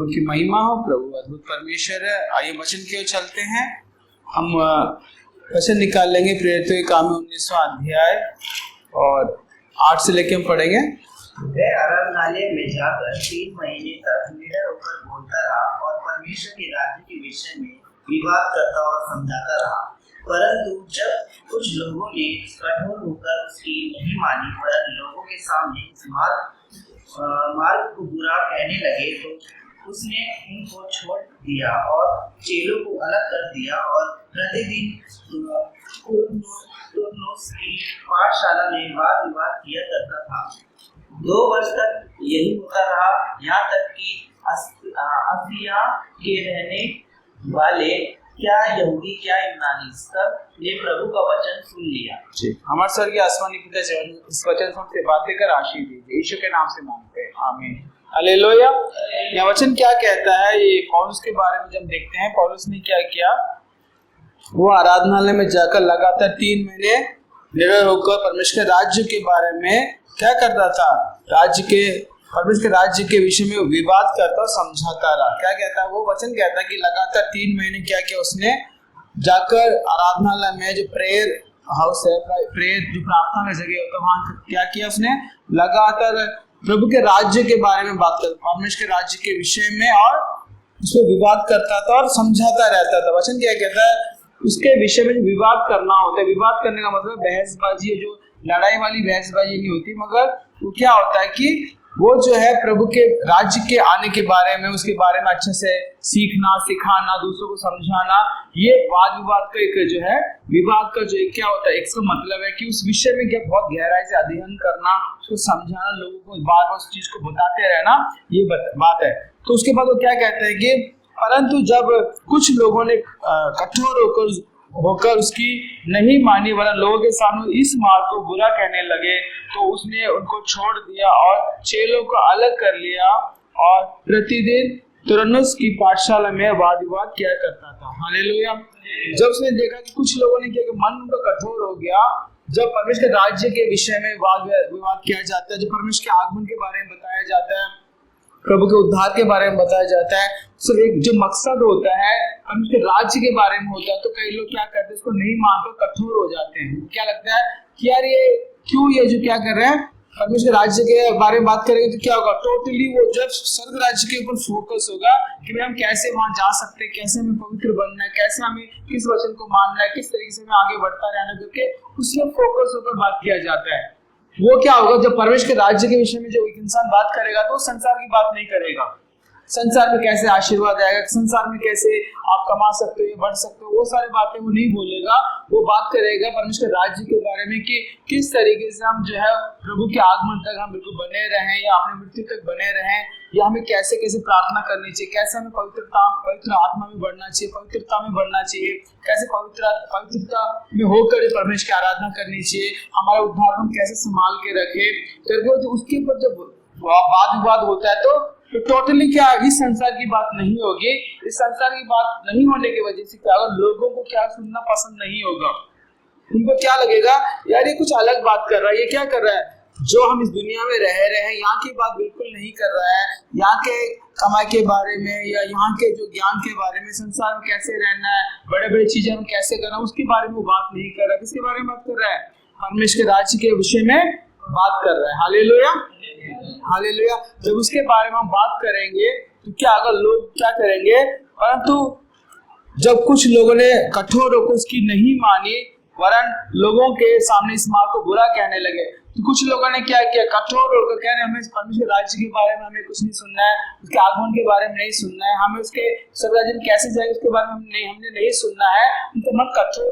की महिमा हो। प्रभु अद्भुत परमेश्वर है। आइए वचन की ओर चलते हैं। हम वचन निकाल लेंगे प्रेरितों के काम में 19वां अध्याय और 8 से लेके हम पढ़ेंगे। वह आराधनालय में जाकर 3 महीने तक निडर होकर बोलता रहा और परमेश्वर के राज्य के विषय में विवाद करता और समझाता रहा। परंतु जब कुछ लोगों ने कठोर होकर उसकी नहीं मानी, पर लोगों के सामने इस मार्ग को बुरा कहने लगे, तो उसने उनको छोड़ दिया और चेलों को अलग कर दिया और प्रतिदिन तुरन्नुस की पाठशाला में वाद विवाद किया करता था। 2 वर्ष तक यही होता रहा, यहाँ तक कि असिया के रहने वाले क्या यहूदी क्या यूनानी सब ने प्रभु का वचन सुन लिया। जी, हमारे स्वर्गीय आसमानी पिता इस वचन से हमसे बातें कर आशीष दीजिए, यीशु के नाम से मांगते हैं, आमीन। हालेलुया। यह वचन क्या कहता है? ये पौलुस के बारे में जब देखते हैं, पौलुस ने क्या किया, वो आराधनालय में जाकर लगातार 3 महीने निडर होकर परमेश्वर के राज्य के बारे में क्या करता था, परमेश्वर के राज्य के विषय में विवाद करता और समझाता रहा। क्या कहता है वो वचन? कहता है कि लगातार 3 महीने क्या किया उसने, जाकर आराधनालय में जो प्रेयर हाउस है, प्रेयर जो प्रार्थना की जगह होता है, वहां क्या किया उसने, लगातार प्रभु के राज्य के बारे में बात करता, परमेश्वर के राज्य के विषय में, और उसमें विवाद करता था और समझाता रहता था। वचन क्या कहता है? उसके विषय में विवाद करना होता है। विवाद करने का मतलब बहसबाजी है, जो लड़ाई वाली बहसबाजी नहीं होती, मगर वो क्या होता है कि वो जो है प्रभु के राज्य के आने के बारे में, उसके बारे में अच्छे से सीखना, सिखाना, दूसरों को समझाना, ये वाद विवाद का एक जो है, विवाद का जो क्या होता है, इसका मतलब है कि उस विषय में क्या बहुत गहराई से अध्ययन करना, उसको समझाना, लोगों को बार बार उस चीज को बताते रहना, ये बात है। तो उसके बाद वो क्या कहते हैं कि परंतु जब कुछ लोगों ने कठोर होकर उसकी नहीं मानी, वरन लोगों के सामने इस मार्ग को बुरा कहने लगे, तो उसने उनको छोड़ दिया और चेलों को अलग कर लिया और प्रतिदिन तुरन्नुस की पाठशाला में वाद विवाद किया करता था। हालेलुया। जब उसने देखा कि कुछ लोगों ने किया कि मन उनका कठोर हो गया, जब परमेश्वर के राज्य के विषय में वाद विवाद किया जाता है, जब परमेश्वर के आगमन के बारे में बताया जाता है, प्रभु के उद्धार के बारे में बताया जाता है, सिर्फ एक जो मकसद होता है परमेश्वर के राज्य के बारे में होता है, तो कई लोग क्या करते हैं, इसको नहीं मानते, कठोर हो जाते हैं। क्या लगता है कि यार ये क्यों, ये जो क्या कर रहे हैं, परमेश्वर राज्य के बारे में बात करेंगे तो क्या होगा, टोटली वो जब स्वर्ग राज्य के ऊपर फोकस होगा कि भाई हम कैसे वहां जा सकते हैं, कैसे हमें पवित्र बनना है, कैसे हमें किस वचन को मानना है, किस तरीके से हमें आगे बढ़ता रहना, क्योंकि उसमें फोकस होकर बात किया जाता है। वो क्या होगा, जब परमेश्वर के राज्य के विषय में जो एक इंसान बात करेगा तो संसार की बात नहीं करेगा, संसार में कैसे आशीर्वाद आएगा, संसार में कैसे आप कमा सकते हो, बढ़ सकते हो, वो सारी बातें वो नहीं बोलेगा। वो बात करेगा परमेश्वर के राज्य के बारे में कि किस तरीके से हम जो है प्रभु के आगमन तक हम बिल्कुल बने रहें, या अपने मृत्यु तक बने रहें, या हमें कैसे कैसे प्रार्थना करनी चाहिए, कैसे हमें पवित्र आत्मा में बढ़ना चाहिए, पवित्रता में बढ़ना चाहिए, कैसे पवित्रता में होकर परमेश्वर की आराधना करनी चाहिए, हमारा उद्धार हम कैसे संभाल के रखे, तो उसके ऊपर जब वाद विवाद होता है तो टोटली क्या, इस संसार की बात नहीं होगी। इस संसार की बात नहीं होने की वजह से क्या होगा, लोगों को क्या सुनना पसंद नहीं होगा। उनको क्या लगेगा, यार ये कुछ अलग बात कर रहा है, ये क्या कर रहा है, जो हम इस दुनिया में रह रहे हैं यहाँ की बात बिल्कुल नहीं कर रहा है, यहाँ के कमाई के बारे में या यहाँ के जो ज्ञान के बारे में, संसार में कैसे रहना है, बड़े बड़े चीजें हम कैसे करना, उसके बारे में वो बात नहीं कर रहा है। किसके बारे में बात कर रहा है? परमेश्वर के राज्य के विषय में बात कर रहा है। Hallelujah, hallelujah. जब उसके बारे में हम बात करेंगे तो क्या अगर लोग क्या करेंगे, परंतु जब कुछ लोगों ने कठोर होकर उसकी नहीं मानी, वरन लोगों के सामने इस मार्ग को बुरा कहने लगे, तो कुछ लोगों ने क्या किया, कठोर होकर कह रहे हमें परमेश्वर राज्य के बारे में हमें कुछ नहीं सुनना है, उसके आगमन के बारे में नहीं सुनना है, हमें उसके स्वर्ग राज्य में कैसे जाए उसके बारे में हमने नहीं सुनना है। उनका मन कठोर,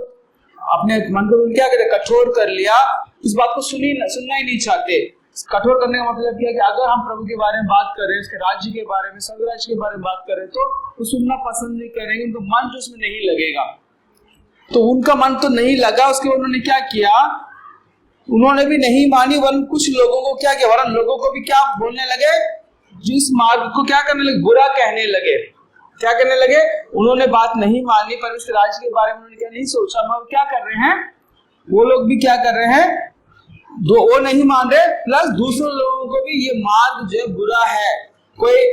अपने मन को क्या करे, कठोर कर लिया, इस बात को सुनना ही नहीं चाहते। कठोर करने का मतलब क्या है कि अगर हम प्रभु के बारे में बात करें, उसके राज्य के बारे में, स्वर्ग राज्य के बारे में बात करें, तो वो सुनना पसंद नहीं करेंगे, उनको मन जो उसमें नहीं लगेगा। तो उनका मन तो नहीं लगा, उसके बाद उन्होंने क्या किया, उन्होंने भी नहीं मानी, वरन कुछ लोगों को क्या किया, वरन लोगों को भी क्या बोलने लगे, जिस मार्ग को क्या करने लगे, बुरा कहने लगे। क्या करने लगे, उन्होंने बात नहीं मानी, पर उसके राज्य के बारे में उन्होंने क्या नहीं सोचा, मगर क्या कर रहे हैं, वो लोग भी क्या कर रहे हैं, वो नहीं मान रहे, प्लस दूसरे लोगों को भी ये मार्ग जो बुरा है, कोई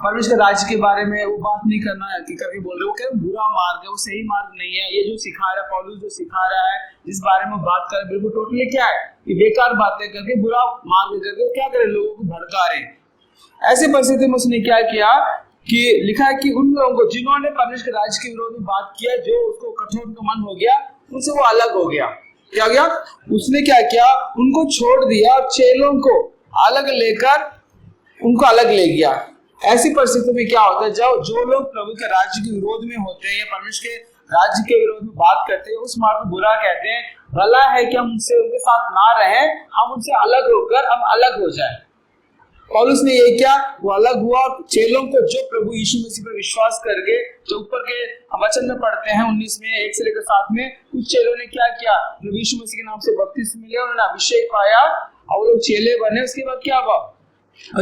परमेश्वर के राज्य के बारे में वो बात नहीं करना है कि करके बोल रहे वो क्या बुरा मार्ग है, वो सही मार्ग नहीं है। ये जो सिखा रहा है पौलुस, जो सिखा रहा है, जिस बारे में बात कर रहे हैं, बिल्कुल टोटली क्या है कि बेकार बातें करके बुरा मार्ग करके क्या करे, लोगों को भड़का रहे हैं। ऐसे परिस्थिति में उसने क्या किया कि लिखा है कि उन लोगों को जिन्होंने परमेश्वर के राज्य के विरोध में बात किया, जो उसको कठोर का मन हो गया, उनसे वो अलग हो गया। क्या गया? उसने क्या किया, उनको छोड़ दिया और चेलों को अलग लेकर उनको अलग ले गया। ऐसी परिस्थिति में क्या होता है, जब जो लोग प्रभु के राज्य के विरोध में होते हैं या परमेश्वर के राज्य के विरोध में बात करते हैं, उस मार्ग को बुरा कहते हैं। भला है कि हम उनसे उनके साथ ना रहें, हम उनसे अलग होकर हम अलग हो जाएं। पौलुस ने ये क्या, वो अलग हुआ। चेलों को जो प्रभु यीशु मसीह पर विश्वास करके, जो ऊपर के वचन में पढ़ते हैं 19 में 1 से लेकर 7 में, कुछ चेलों ने क्या किया, प्रभु यीशु मसीह के नाम से बपतिस्मा लिया, उन्होंने अभिषेक पाया और वो लोग चेले बने। उसके बाद क्या हुआ,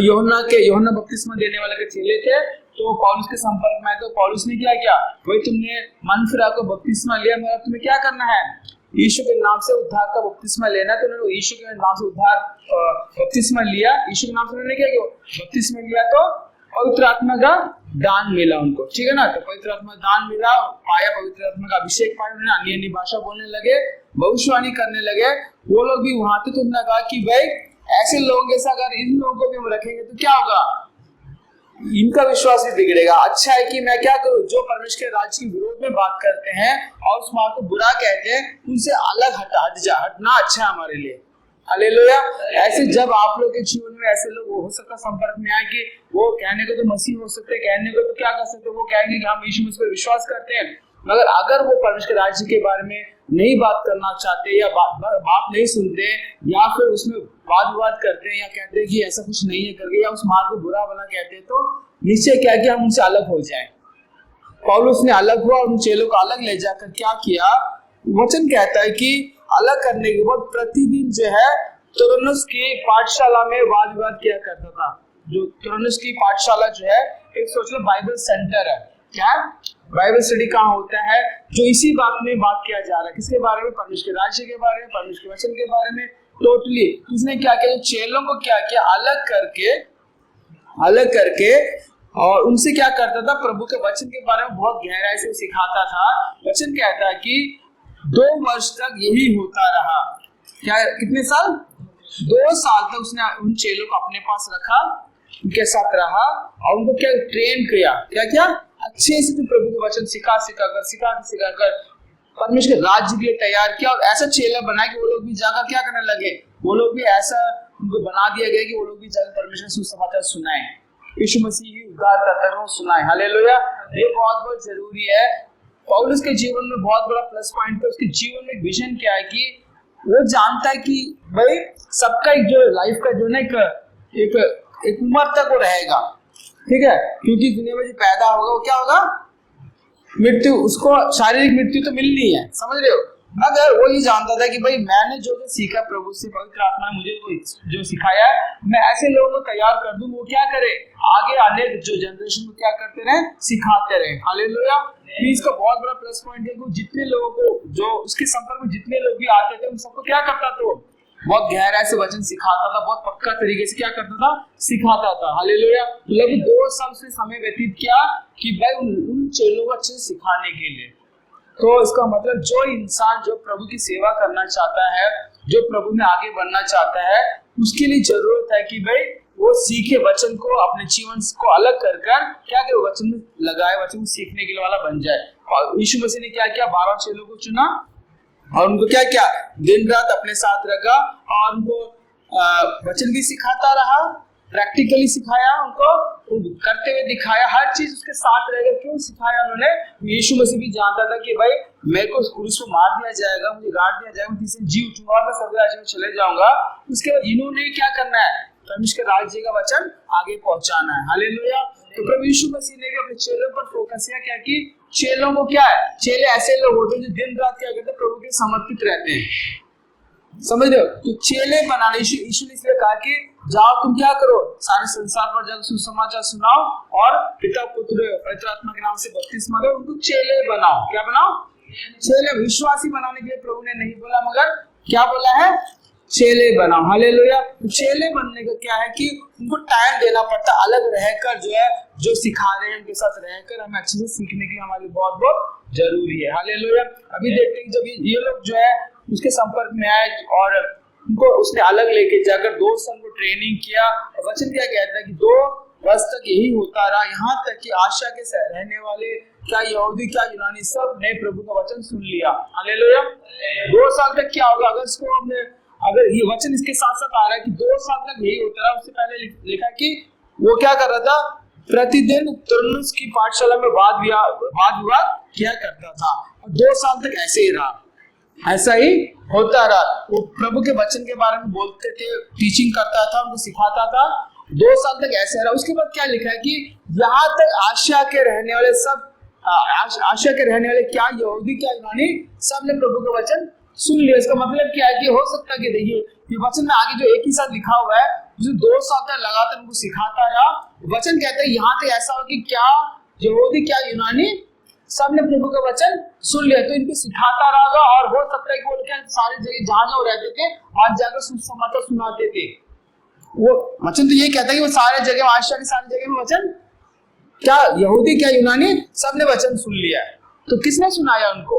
यूहन्ना बपतिस्मा देने वाले के चेले थे, तो पौलुस के संपर्क में आए। तो पौलुस ने क्या किया, भाई तुमने मन फिरा को बपतिस्मा लिया, मेरा तुम्हें क्या करना है, यीशु के नाम से उद्धार का बपतिस्मा लेना। तो उन्होंने यीशु के नाम से उद्धार बपतिस्मा लिया। यीशु के नाम से उन्होंने क्या किया, बपतिस्मा लिया, तो पवित्र आत्मा का दान मिला उनको, ठीक है ना। तो पवित्र आत्मा दान मिला, पाया, पवित्र आत्मा का अभिषेक पाया, उन्होंने अन्य अन्य भाषा बोलने लगे, भविष्यवाणी करने लगे। वो लोग भी वहां थे। तो उन्होंने कहा कि भाई ऐसे लोगों के साथ अगर इन लोगों को भी हम रखेंगे तो क्या होगा, इनका विश्वास भी बिगड़ेगा। अच्छा है कि मैं क्या करूं, जो परमेश्वर के राज्य के विरोध में बात करते हैं और उस मार्ग को बुरा कहते हैं, उनसे अलग हटना अच्छा है हमारे लिए। हालेलुया। ऐसे जब आप लोग के जीवन में ऐसे लोग हो सकता संपर्क में आए कि वो कहने को तो मसीह हो सकते हैं, कहने को तो क्या कर सकते, वो कहेंगे कि हम यीशु मसीह पर विश्वास करते हैं, मगर अगर वो परमेश्वर के राज्य के बारे में नहीं बात करना चाहते या बात नहीं सुनते या फिर उसमें वाद विवाद करते हैं या कहते हैं कि ऐसा कुछ नहीं है करके, या उस मार्ग को बुरा भला कहते हैं, तो निश्चय क्या कि हम उनसे अलग हो जाएं। पौलुस ने अलग हुआ और उन चेलों को अलग ले जाकर क्या किया, वचन कहता है कि अलग करने के बाद प्रतिदिन जो है तुरन्नुस की पाठशाला में वाद विवाद किया करता था। जो तुरन्नुस की पाठशाला जो है एक सोच लो बाइबल सेंटर है। क्या बाइबल स्टडी कहाँ होता है, जो इसी बात में बात किया जा रहा है, किसके बारे में, परमेश्वर के राज्य के बारे में, परमेश्वर के वचन के बारे में टोटली। उसने क्या किया, चेलों को क्या किया, अलग करके और उनसे क्या करता था, प्रभु के वचन के बारे में बहुत गहराई से सिखाता था। वचन कहता है कि 2 वर्ष तक यही होता रहा। क्या, कितने साल, 2 साल तक उसने उन चेलों को अपने पास रखा, उनके साथ रहा और उनको क्या ट्रेन किया, क्या अच्छे से तो प्रभु के वचन सिखा कर परमेश्वर के राज्य के लिए तैयार किया। और ऐसा चेला बना कि वो लोग भी जाकर क्या करने लगे, वो लोग भी ऐसा उनको बना दिया गया कि वो लोग भी जाकर परमेश्वर सुसमाचार सुनाए, यीशु मसीह ही उद्धार करता है, वो सुनाए। हालेलुया। ये बहुत जरूरी है। पौलुस के जीवन में बहुत बड़ा प्लस पॉइंट है, उसके जीवन में विजन क्या है कि वो जानता है कि भाई सबका एक जो लाइफ का जो ना एक उम्र तक वो रहेगा, ठीक है, क्योंकि दुनिया में जो पैदा होगा वो क्या होगा, मृत्यु, उसको शारीरिक मृत्यु तो मिलनी है, समझ रहे हो। अगर वो ये जानता था कि भाई मैंने जो सीखा प्रभु से, पवित्र आत्मा ने मुझे जो सिखाया है, मैं ऐसे लोगों को तैयार कर दूं, वो क्या करे, आगे आने जो जनरेशन को क्या करते रहे, सिखाते रहे। हालेलुया। इसका बहुत बड़ा प्लस पॉइंट है कि जितने लोगों को, जो उसके संपर्क में जितने लोग भी आते थे, उन सबको क्या करता था, बहुत गहराई से वचन सिखाता था, बहुत पक्का तरीके से क्या करता था, सिखाता था। हालेलुया। लगभग 2 साल से समय व्यतीत किया कि भाई उन चेलों को अच्छे से सिखाने के लिए। तो इसका मतलब जो इंसान जो प्रभु की सेवा करना चाहता है, जो प्रभु में आगे बढ़ना चाहता है, उसके लिए जरूरत है कि भाई वो सीखे वचन को, अपने जीवन को अलग कर क्या करे, वचन में लगाए, वचन को सीखने के लिए वाला बन जाए। और यीशु मसीह ने क्या किया, 12 चेलों को चुना और उनको क्या किया, दिन रात अपने साथ रखा और उनको वचन भी सिखाता रहा, प्रैक्टिकली सिखाया, उनको करते हुए दिखाया, हर चीज उसके साथ रहेगा। क्यों सिखाया उन्होंने, यीशु मसीह भी जानता था कि भाई मेरे को क्रूस पे मार दिया जाएगा, मुझे गाड़ दिया जाएगा, तीसरे जी उठूंगा और मैं स्वर्ग राज्य में चले जाऊंगा। उसके बाद इन्होंने क्या करना है, परमेश्वर के राज्य का वचन आगे पहुंचाना है। हालेलुया। तो प्रभु यीशु मसीह ने भी अपने चेलों पर फोकस किया, क्या कि चेलों को क्या है, चेले ऐसे लोग होते हैं जो दिन रात क्या करते हैं, प्रभु के समर्पित रहते हैं, समझ रहे हो। तो चेले बनाने, यीशु ने इसलिए कहा कि जाओ तुम क्या करो, सारे संसार पर जाकर सुसमाचार सुनाओ और पिता पुत्र पवित्र आत्मा के नाम से बपतिस्मा दो, उनको चेले बनाओ। क्या बनाओ, चेले। विश्वासी बनाने के लिए प्रभु ने नहीं बोला, मगर क्या बोला है, चेले बनाओ। हालेलुया। चेले बनने का क्या है कि उनको टाइम देना पड़ता है, अलग रहकर जो है जो सिखा रहे हैं उनके साथ रहकर हमें अच्छे से सीखने के लिए हमारे लिए बहुत बहुत जरूरी है। हालेलुया। अभी देखते हैं जब ये लोग जो है उसके संपर्क में आए और उनको उसने अलग लेके जाकर 2 साल को ट्रेनिंग किया। वचन क्या कहता है कि 2 वर्ष तक यही होता रहा, यहाँ तक कि आसिया के रहने वाले क्या यहूदी क्या यूनानी सब ने प्रभु का वचन सुन लिया। हालेलुया। 2 साल तक क्या होगा अगर इसको हमने अगर ये वचन इसके साथ साथ आ रहा है कि 2 साल तक यही होता रहा। उससे पहले लिखा कि वो क्या कर रहा था, प्रतिदिन तुरन्नुस की पाठशाला में वाद विवाद किया करता था और 2 साल तक ऐसे ही रहा, ऐसा ही होता रहा। वो प्रभु के वचन के बारे में बोलते थे, टीचिंग करता था, उनको सिखाता था। 2 साल तक ऐसे रहा। उसके बाद क्या लिखा है कि यहाँ तक आसिया के रहने वाले सब आसिया के रहने वाले क्या यहूदी क्या यूनानी सब ने प्रभु का वचन सुन लिया। इसका मतलब क्या है कि हो सकता है कि देखिए ये वचन में आगे जो एक ही साथ लिखा हुआ है जो 2 साल तक लगातार उनको सिखाता रहा। वचन कहता है यहाँ तक ऐसा हो कि क्या यहूदी क्या यूनानी सब ने प्रभु का वचन सुन लिया, तो इनको सिखाता रहेगा। और हो सकता है कि वो क्या सारी जगह जहां जहां रहते थे वहां जाकर सुसमाचार सुनाते थे। वो वचन तो ये कहता है कि वो सारे जगह आसिया की सारी जगह में वचन क्या यहूदी क्या यूनानी सब ने वचन सुन लिया। तो किसने सुनाया उनको?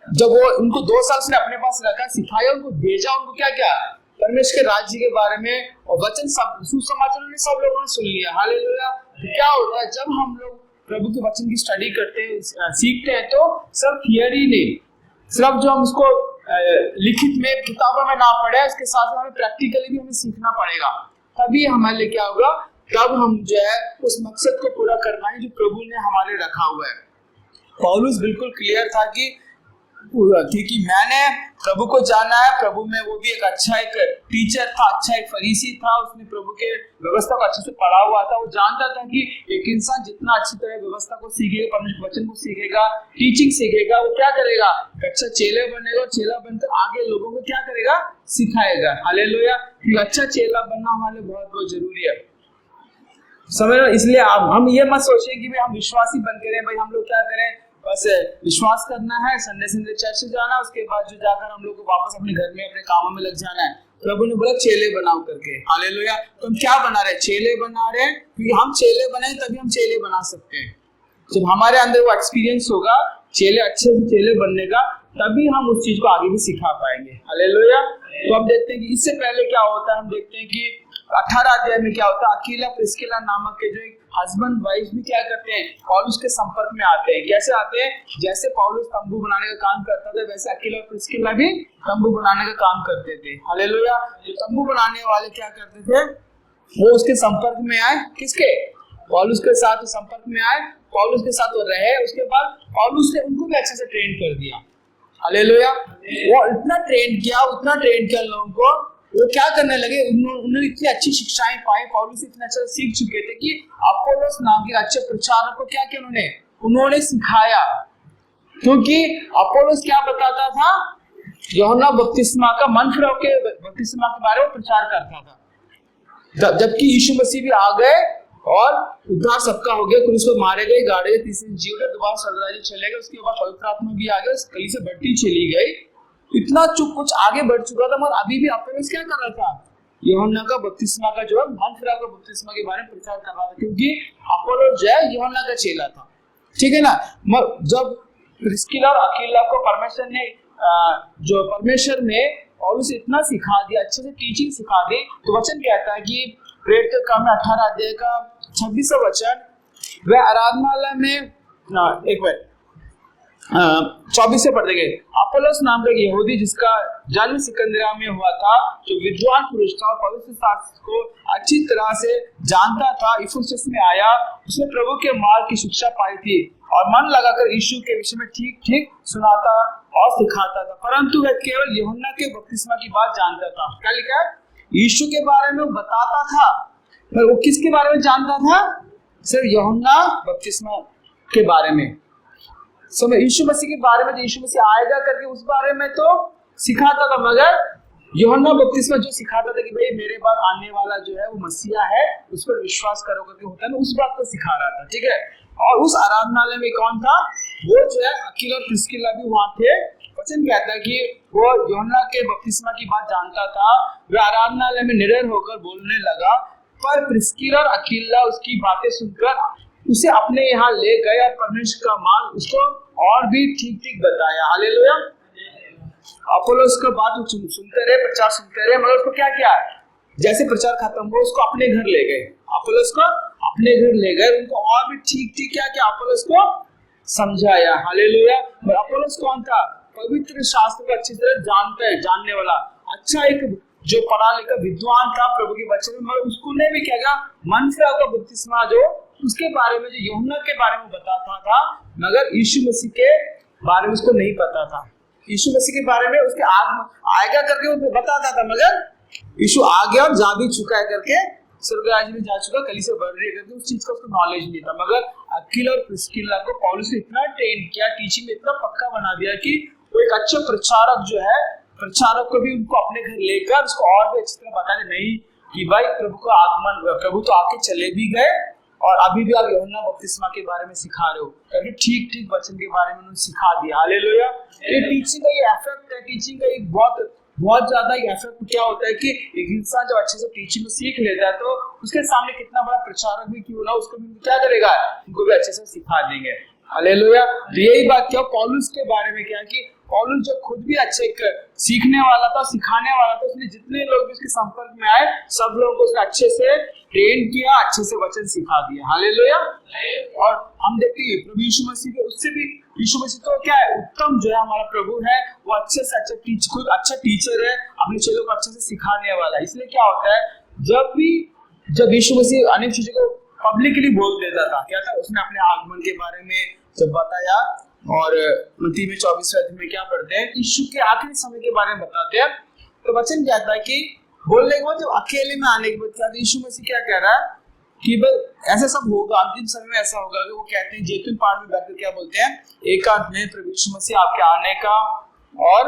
जब वो उनको 2 साल से अपने पास रखा, सिखाया, उनको भेजा, उनको क्या क्या परमेश्वर के राज्य के बारे में और वचन सब सुसमाचार ने सब लोगों ने सुन लिया। हालेलुया। क्या होता है जब हम लोग प्रभु के वचन की स्टडी करते हैं, सीखते हैं, तो सिर्फ थियरी नहीं, सिर्फ जो हम उसको लिखित में किताबों में ना पढ़े, उसके साथ साथ हमें प्रैक्टिकली भी हमें सीखना पड़ेगा। तभी हमारे लिए क्या होगा, तब हम जो है उस मकसद को पूरा कर पाएंगे जो प्रभु ने हमारे रखा हुआ है। पौलुस बिल्कुल क्लियर था कि क्योंकि मैंने प्रभु को जाना है। प्रभु में वो भी एक टीचर था, अच्छा एक फरीसी था, उसने प्रभु के व्यवस्था को अच्छे से पढ़ा हुआ था। वो जानता था कि एक इंसान जितना अच्छी तरह व्यवस्था को सीखेगा, परमेश्वर वचन को सीखेगा, टीचिंग सीखेगा, वो क्या करेगा, अच्छा चेला बनेगा और चेला बनकर आगे लोगों को क्या करेगा, सिखाएगा। हालेलुया। अच्छा चेला बनना हमारे लिए बहुत बहुत जरूरी है, समझ लो। इसलिए हम ये मत सोचें कि भाई हम विश्वासी बन के रहे, भाई हम लोग क्या करें, बस विश्वास करना है, संडे चर्च जाना, उसके बाद जो जाकर हम लोग को वापस अपने घर में अपने कामों में लग जाना है। प्रभु ने बोला चेले बनाओ करके। हालेलुया। तो हम क्या बना रहे हैं, चेले बना रहे हैं, क्योंकि हम चेले बने तभी हम चेले बना सकते हैं। जब हमारे अंदर वो एक्सपीरियंस होगा चेले अच्छे से चेले बनने का, तभी हम उस चीज को आगे भी सिखा पाएंगे। हालेलुया। तो हम देखते हैं कि इससे पहले क्या होता है, हम देखते हैं कि 18 अध्याय में क्या होता है, अकीला प्रिस्किला नामक के जो एक हस्बैंड वाइफ भी क्या करते हैं, पौलुस के संपर्क में आते हैं। कैसे आते हैं, जैसे पौलुस तंबू बनाने का काम करता था वैसे अकीला और प्रिस्किला भी तंबू बनाने का काम करते थे। हालेलुया। तंबू बनाने वाले क्या करते थे, वो उसके संपर्क में आए, किसके, पौलुस के साथ संपर्क में आए, पौलुस के साथ वो रहे। उसके बाद पौलुस ने उनको भी अच्छे से ट्रेन कर दिया। हालेलुया। वो उतना ट्रेन किया लोगों को, वो क्या करने लगे, उन्होंने इतनी अच्छी शिक्षाएं पाई, पौलुस इतना अच्छा सीख चुके थे कि अपोलोस नाम के अच्छे प्रचारक को क्या किया, उन्होंने सिखाया। क्योंकि अपोलोस क्या बताता था, यूहन्ना बपतिस्मा का मन फिराव के बपतिस्मा के बारे में प्रचार करता था। जबकि यीशु मसीह भी आ गए और उद्धार सबका हो गया, क्रूस पर मारे गए, गाड़े गए, तीसरे दिन जी उठे, दोबारा स्वर्ग चले गए। उसके बाद पवित्र आत्मा भी आ गया, कलीसिया बढ़ती चली गई। इतना कुछ आगे बढ़ चुका था, मगर अभी भी अपोलोस क्या कर रहा था, यूहन्ना का बपतिस्मा का जो है मन फिराव का बपतिस्मा के बारे में प्रचार कर रहा था, क्योंकि अपोलोस जो है यूहन्ना का चेला था। ठीक है ना। जब प्रिस्किला और अकीला को परमेश्वर ने पौलुस से इतना सिखा दिया, अच्छे से टीचिंग सिखा दी, तो वचन कहता है कि प्रेरित के काम में 18 अध्याय का 26वां वचन, वह आराधनालय में 24 से पढ़ देंगे। अपोलोस नाम का यहूदी जिसका जन्म सिकंदरिया में हुआ था, जो विद्वान पुरुष था और पवित्र शास्त्र को अच्छी तरह से जानता था, इफुसुस में आया। उसने प्रभु के मार्ग की शिक्षा पाई थी और मन लगाकर यीशु के विषय में ठीक ठीक सुनाता और सिखाता था। परंतु वह केवल यूहन्ना के बपतिस्मा की बात जानता था। क्या लिखा है, यीशु के बारे में वो बताता था, पर वो किसके बारे में जानता था, सिर्फ यूहन्ना बपतिस्मा के बारे में। समय यीशु मसीह के बारे में, जो यीशु मसीह आएगा करके उस बारे में तो सिखाता था, मगर यूहन्ना बपतिस्मा जो सिखाता था कि भाई मेरे बाद आने वाला जो है वो मसीहा है, उस पर विश्वास करो करके होता है ना, उस बात को सिखा रहा था। ठीक है। और उस आराधनालय में कौन था, वो जो है अकीला और प्रिस्किला भी वहां थे, वचन कहता है कि वो यूहन्ना के बपतिस्मा की बात जानता था, वह आराधनालय में निडर होकर बोलने लगा, पर प्रिस्किला और अक्विला उसकी बातें सुनकर उसे अपने यहाँ ले गए और परमेश्वर का मार्ग उसको और भी ठीक ठीक बताया। हालेलुया। अपोलोस का बात सुनते रहे, प्रचार सुनते रहे, मगर उसको क्या किया, जैसे प्रचार खत्म हुआ उसको अपने घर ले गए, अपोलोस को अपने घर ले गए, उनको और भी ठीक ठीक क्या क्या अपोलोस को समझाया। हालेलुया। अपोलोस कौन था? पवित्र शास्त्र को अच्छी तरह जानने वाला, अच्छा एक जो पढ़ा लिखा विद्वान था प्रभु के वचन में, मगर उसको ने भी क्या किया, मन से आपका बपतिस्मा जो उसके बारे में, जो यूहन्ना के बारे में बताता था, मगर यीशु मसीह के बारे में उसको नहीं पता था। यीशु मसीह के बारे में उसके आएगा करके वो बताता था, मगर यीशु आ गया और जा भी चुका है करके, स्वर्ग राज्य में जा चुका, कलीसिया बढ़ रही है करके उस चीज का उसको नॉलेज नहीं था। मगर अक्विला और प्रिस्किला को पौलुस ने इतना ट्रेन किया, टीचिंग में इतना पक्का बना दिया कि वो एक अच्छा प्रचारक जो है, प्रचारक को भी उनको अपने घर लेकर उसको और भी अच्छी तरह बताने नहीं कि भाई प्रभु का आगमन, प्रभु तो आके चले भी गए और अभी भी आप यूहन्ना बपतिस्मा के बारे में सिखा रहे हो करके ठीक ठीक वचन के बारे में उन्होंने सिखा दिया। हालेलुया। ये टीचिंग का ये इफेक्ट है, टीचिंग का एक बहुत ज्यादा इफेक्ट क्या होता है कि एक इंसान जब अच्छे से टीचिंग को सीख लेता है तो उसके सामने कितना बड़ा प्रचारक भी क्यों ना, उसको भी क्या करेगा, उनको भी अच्छे से सिखा देंगे। हालेलुया। यही बात क्या पौलुस के बारे में क्या कि पौलुस जो खुद भी अच्छे सीखने वाला था, सिखाने वाला था, उसने जितने लोग भी उसके संपर्क में आए सब लोगों को उसने अच्छे से ट्रेन किया, अच्छे से वचन सिखा दिया। हालेलुया। और हम देखते हैं प्रभु यीशु मसीह के, उससे भी यीशु मसीह तो क्या है, उत्तम जो है हमारा प्रभु है, वो अच्छे से अच्छा कोई अच्छा टीचर है, अपने चेलों को अच्छे से सिखाने वाला है। इसलिए क्या होता है, जब यीशु मसीह अनेक चीजों को पब्लिकली बोल देता था, क्या था, उसने अपने आगमन के बारे में जब बताया, और मत्ती में 24वें अध्याय में क्या पढ़ते हैं, यीशु के आखिरी समय के बारे में बताते हैं, तो वचन कहता है कि बोलने के बाद जब अकेले में आने के बाद क्या, यीशु मसीह क्या कह रहा है कि भाई ऐसा सब होगा, अंतिम समय में ऐसा होगा कि वो कहते हैं, जैतून पहाड़ में बैठकर क्या बोलते हैं, एकांत में प्रभु यीशु मसीह आपके आने का और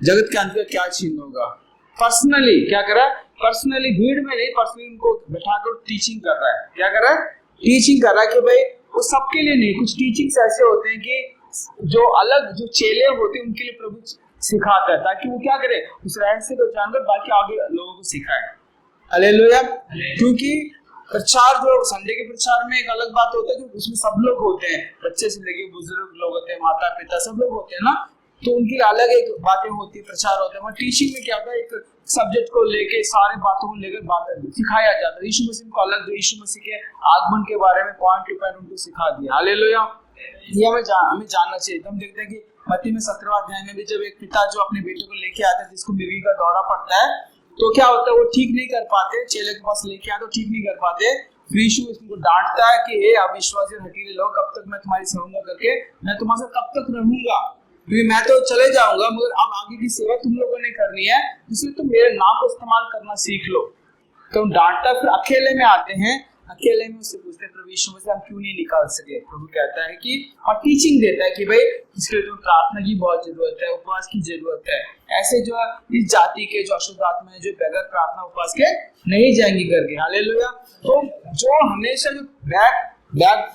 जगत के अंत का क्या चिन्ह होगा। पर्सनली क्या कर रहा है, पर्सनली भीड़ में नहीं, पर्सनली उनको बैठाकर टीचिंग कर रहा है। क्या कर रहा है, टीचिंग कर रहा है कि भाई वो सबके लिए नहीं, कुछ टीचिंग्स ऐसे होते हैं कि जो अलग जो चेले होते हैं उनके लिए प्रभु सिखाता है, ताकि वो क्या करे, उस रहस्य को जानकर बाकी आगे लोगों को सिखाए। हालेलुया। क्योंकि प्रचार जो संडे के प्रचार में एक अलग बात होता है कि उसमें सब लोग होते हैं, बच्चे से लेके बुजुर्ग लोग होते हैं, माता पिता सब लोग होते हैं ना, तो उनकी अलग एक बातें होती है, प्रचार होता है। टीचिंग में क्या होता है, एक सब्जेक्ट को लेके सारे बातों को लेकर बात सिखाया जाता है। यीशु मसीह को अलग, जो यीशु मसीह के आगमन के बारे में पॉइंट टू पॉइंट उनको सिखा दिया। हालेलुया। ये हमें जानना चाहिए। हम देखते हैं कि मत्ती में 17वां अध्याय में भी जब एक पिता जो अपने बेटे को लेके आता है, जिसको मिर्गी का दौरा पड़ता है, तो क्या होता है, वो ठीक नहीं कर पाते, चेले के पास लेके आते तो ठीक नहीं कर पाते, यीशु उसको डांटता है कि हे अविश्वासी और हठीले लोग, कब तक मैं तुम्हारी सहूंगा करके, मैं तुम्हारे साथ कब तक रहूंगा, क्योंकि मैं तो चले जाऊंगा, मगर अब आगे की सेवा तुम लोगों ने करनी है, इसलिए तुम मेरे नाम को इस्तेमाल करना सीख लो। तो डांटता, फिर अकेले में आते हैं, अकेले में उससे पूछते हैं, प्रभु यीशु मसीह हम क्यों नहीं निकाल सके। प्रभु कहता है कि, और टीचिंग देता है कि भाई इसके लिए तो प्रार्थना की बहुत जरूरत है, उपवास की जरूरत है। ऐसे जो इस जाति के जो अशुद्ध आत्मा है, जो बगैर प्रार्थना उपवास के नहीं जाएंगी करके। हालेलुया। तो जो हमेशा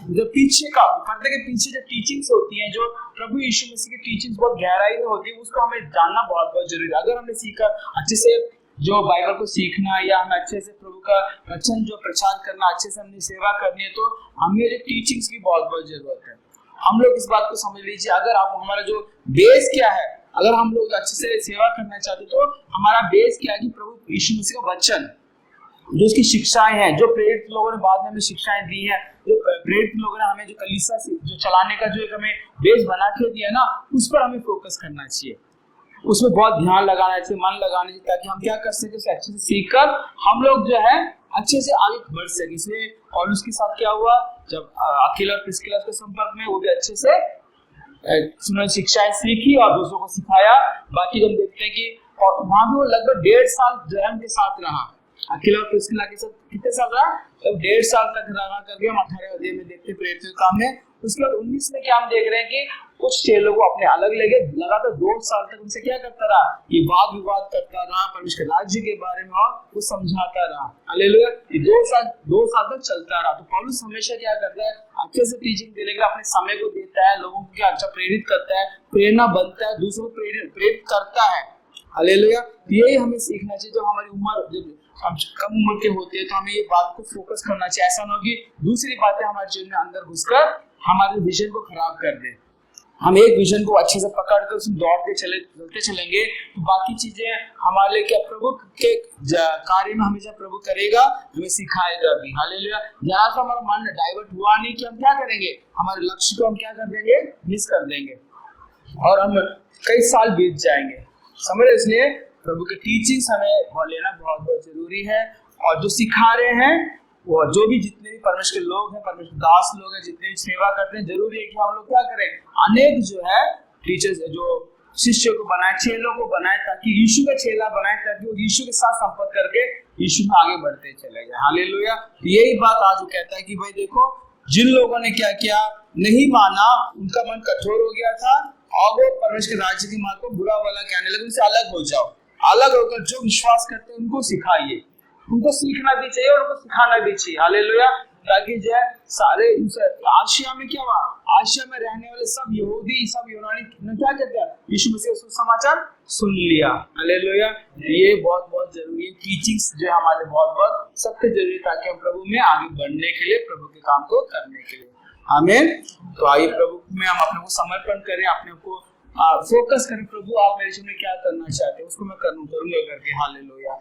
जो पीछे का पर्दे के पीछे जो टीचिंग्स होती हैं, जो प्रभु यीशु मसीह की टीचिंग्स बहुत गहराई में होती है, उसको हमें जानना बहुत जरूरी है। अगर हमने सीखा अच्छे से जो बाइबल को सीखना, या हमें अच्छे से प्रभु का वचन जो प्रचार करना, अच्छे से हमने सेवा करनी है, तो हमें जो टीचिंग्स की बहुत जरूरत है। हम लोग इस बात को समझ लीजिए, अगर आप हमारा जो बेस क्या है, अगर हम लोग अच्छे से सेवा करना चाहते तो हमारा बेस क्या है कि प्रभु यीशु मसीह का वचन, जो उसकी शिक्षाएं हैं, जो प्रेरित लोगों ने बाद में हमें शिक्षाएं दी हैं, जो प्रेरित लोगों ने हमें जो कलीसिया जो चलाने का जो एक हमें बेस बना के दिया ना, उस पर हमें फोकस करना चाहिए, उसमें बहुत ध्यान लगाना चाहिए, मन लगाना चाहिए, ताकि हम क्या कर सके, उसे अच्छे से सीखकर हम लोग जो है अच्छे से आगे बढ़ सके। इसलिए पौलुस के साथ क्या हुआ, जब अक्विला और प्रिस्किला के संपर्क में, वो भी अच्छे से उन्होंने शिक्षाएं सीखी और दूसरों को सिखाया। बाकी हम देखते हैं कि वहां भी वो लगभग 1.5 साल जो है उनके साथ रहा, अक्विला और प्रिस्किला के साथ कितने साल रहा, तब 1.5 साल तक रहा करके हम 18वें अध्याय में देखते हैं प्रेरितों के काम में। उसके बाद 19 में क्या हम देख रहे हैं कि कुछ चेलों को अपने अलग ले गए, लगातार 2 साल तक उनसे क्या करता रहा, ये वाद विवाद करता रहा, परमेश्वर के राज्य के बारे में और वो समझाता रहा। हालेलुया। ये 2 साल तक चलता रहा। तो पौलुस हमेशा क्या करता है, अच्छे से टीचिंग देने के लिए अपने समय को देता है, लोगों को क्या अच्छा प्रेरित करता है, प्रेरणा बनता है, दूसरों को प्रेरित करता है। हालेलुया। यही हमें सीखना चाहिए। जब हमारी उम्र जब हम कम उम्र के होते हैं तो हमें ये बात को फोकस करना चाहिए। ऐसा ना हो कि दूसरी बातें हमारे जीवन में अंदर घुसकर हमारे विजन को खराब कर दे। हम एक विजन को अच्छे से पकड़ कर उसमें दौड़ते चलेंगे तो बाकी चीजें हमारे लिए क्या प्रभु के कार्य में हमेशा प्रभु करेगा, हमें सिखाएगा भी। हालेलुया। जहाँ से हमारा मन डाइवर्ट हुआ नहीं कि हम क्या करेंगे, हमारे लक्ष्य को हम क्या कर देंगे, मिस कर देंगे और हम कई साल बीत जाएंगे। समझ। इसलिए प्रभु के टीचिंग्स हमें लेना बहुत बहुत जरूरी है। और जो सिखा रहे हैं वो जो भी जितने भी परमेश्वर के लोग हैं, परमेश्वर दास लोग हैं, जितने भी सेवा करते हैं, जरूरी है कि हम लोग क्या करें, अनेक जो है टीचर्स जो शिष्य को बनाए, चेलों को बनाए, ताकि यीशु का चेला बनाए, ताकि वो यीशु के साथ संपर्क करके यीशु में आगे बढ़ते चले जाए। हालेलुया। यही बात आज वो कहता है कि भाई देखो, जिन लोगों ने क्या किया, नहीं माना, उनका मन कठोर हो गया था और वो परमेश्वर के राज्य की मार्ग को बुरा भला कहने लगे, उनसे अलग हो जाओ। अलग होकर जो विश्वास करते हैं उनको सिखाइए, उनको सीखना भी चाहिए और उनको सिखाना भी चाहिए। हालेलुया। ताकि जो है सारे आशिया में क्या हुआ, आशिया में रहने वाले सब यहूदी, सब यूनानी क्या कहते हैं, यीशु मसीह का सुसमाचार सुन लिया। हालेलुया। ये बहुत बहुत जरूरी है। टीचिंग्स जो हमारे बहुत सबसे जरूरी है, ताकि हम प्रभु में आगे बढ़ने के लिए, प्रभु के काम को करने के लिए। आमीन। तो आइए प्रभु में हम अपने को समर्पण करें, अपने को फोकस करें, प्रभु आप मेरे जीवन में क्या करना चाहते हैं उसको मैं करूंगा करके। हालेलुया।